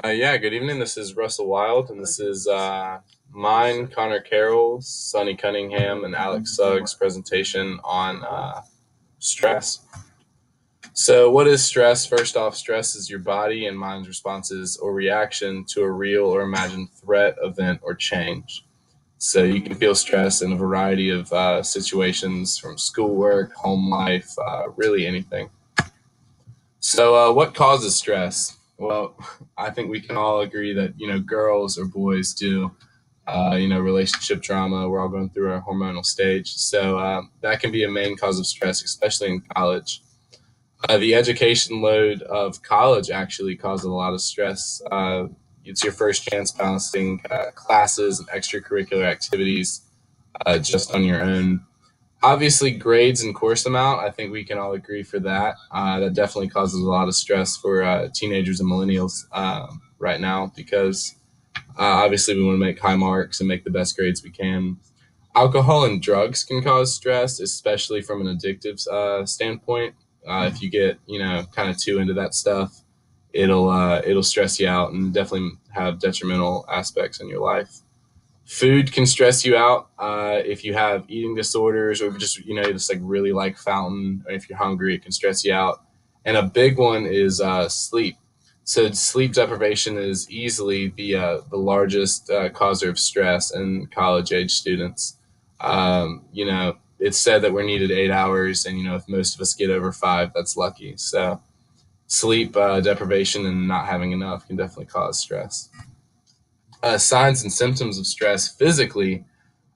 Yeah, good evening. This is Russell Wild, and this is mine, Connor Carroll, Sonny Cunningham, and Alex Suggs' presentation on stress. So, what is stress? First off, stress is your body and mind's responses or reaction to a real or imagined threat, event, or change. So, you can feel stress in a variety of situations from schoolwork, home life, really anything. So, what causes stress? Well, I think we can all agree that girls or boys do. Relationship drama. We're all going through our hormonal stage, so that can be a main cause of stress, especially in college. The education load of college actually causes a lot of stress. It's your first chance balancing classes and extracurricular activities just on your own. Obviously, grades and course amount, I think we can all agree for that. That definitely causes a lot of stress for teenagers and millennials right now because obviously we want to make high marks and make the best grades we can. Alcohol and drugs can cause stress, especially from an addictive standpoint. If you get, kind of too into that stuff, it'll stress you out and definitely have detrimental aspects in your life. Food can stress you out if you have eating disorders or just just like really like fountain. Or if you're hungry, it can stress you out. And a big one is sleep. So sleep deprivation is easily the largest causer of stress in college age students. It's said that we're needed 8 hours, and if most of us get over five, that's lucky. So sleep deprivation and not having enough can definitely cause stress. Signs and symptoms of stress physically,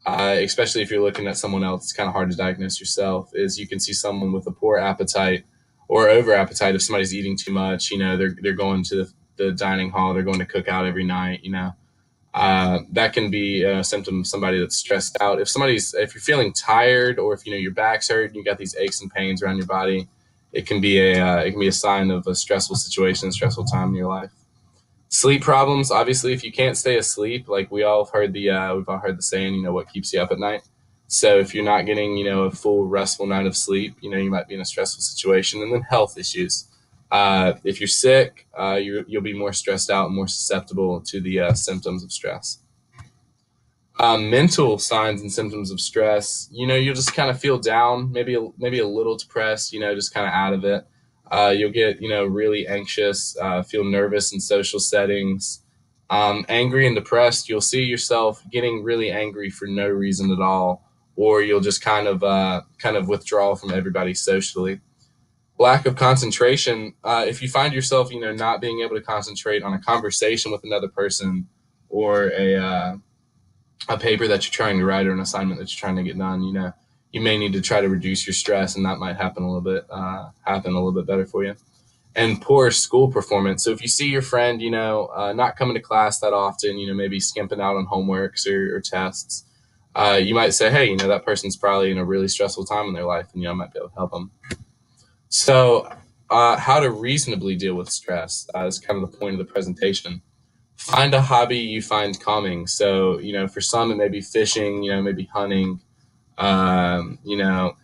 especially if you're looking at someone else, it's kind of hard to diagnose yourself, is you can see someone with a poor appetite or over appetite. If somebody's eating too much, they're going to the dining hall, they're going to cook out every night, that can be a symptom of somebody that's stressed out. If you're feeling tired, or if your back's hurt and you got these aches and pains around your body, it can be a sign of a stressful situation, stressful time in your life. Sleep problems, obviously, if you can't stay asleep, like we've all heard the saying, what keeps you up at night. So if you're not getting, a full restful night of sleep, you might be in a stressful situation. And then health issues. If you're sick, you'll be more stressed out and more susceptible to the symptoms of stress. Mental signs and symptoms of stress, you'll just kind of feel down, maybe a little depressed, just kind of out of it. You'll get, really anxious, feel nervous in social settings, angry and depressed. You'll see yourself getting really angry for no reason at all, or you'll just kind of withdraw from everybody socially. Lack of concentration. If you find yourself, not being able to concentrate on a conversation with another person, or a paper that you're trying to write or an assignment that you're trying to get done, you may need to try to reduce your stress, and that might happen a little bit better for you. And poor school performance. So if you see your friend, not coming to class that often, maybe skimping out on homeworks or tests, you might say, hey, that person's probably in a really stressful time in their life, and I might be able to help them. So, how to reasonably deal with stress is kind of the point of the presentation. Find a hobby you find calming. So, for some, it may be fishing, maybe hunting,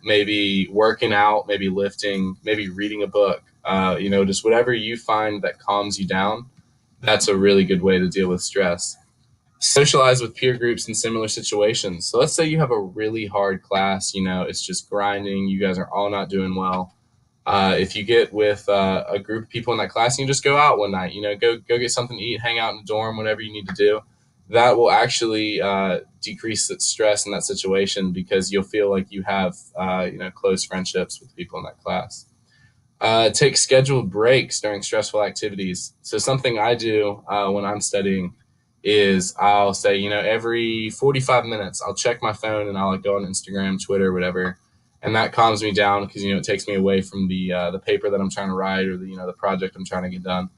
maybe working out, maybe lifting, maybe reading a book, just whatever you find that calms you down. That's a really good way to deal with stress. Socialize with peer groups in similar situations. So let's say you have a really hard class, it's just grinding, you guys are all not doing well. If you get with a group of people in that class and you just go out one night, go get something to eat, hang out in the dorm, whatever you need to do, that will actually decrease the stress in that situation because you'll feel like you have close friendships with people in that class. Take scheduled breaks during stressful activities. So something I do when I'm studying is I'll say, every 45 minutes, I'll check my phone and I'll go on Instagram, Twitter, whatever, and that calms me down because it takes me away from the paper that I'm trying to write or the project I'm trying to get done,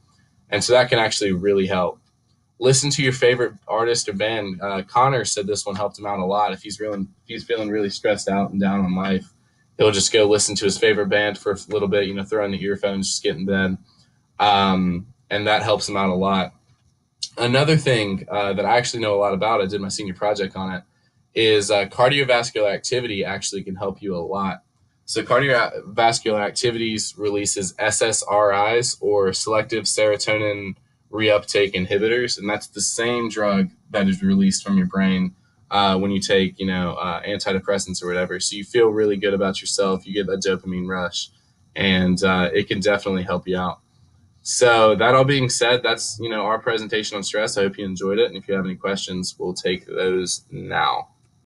and so that can actually really help. Listen to your favorite artist or band. Connor said this one helped him out a lot. If he's feeling really stressed out and down on life, he'll just go listen to his favorite band for a little bit. Throw in the earphones, just get in bed, and that helps him out a lot. Another thing that I actually know a lot about, I did my senior project on it, is cardiovascular activity actually can help you a lot. So cardiovascular activities releases SSRIs, or selective serotonin reuptake inhibitors, and that's the same drug that is released from your brain when you take, antidepressants or whatever. So you feel really good about yourself. You get that dopamine rush, and it can definitely help you out. So that all being said, that's our presentation on stress. I hope you enjoyed it, and if you have any questions, we'll take those now.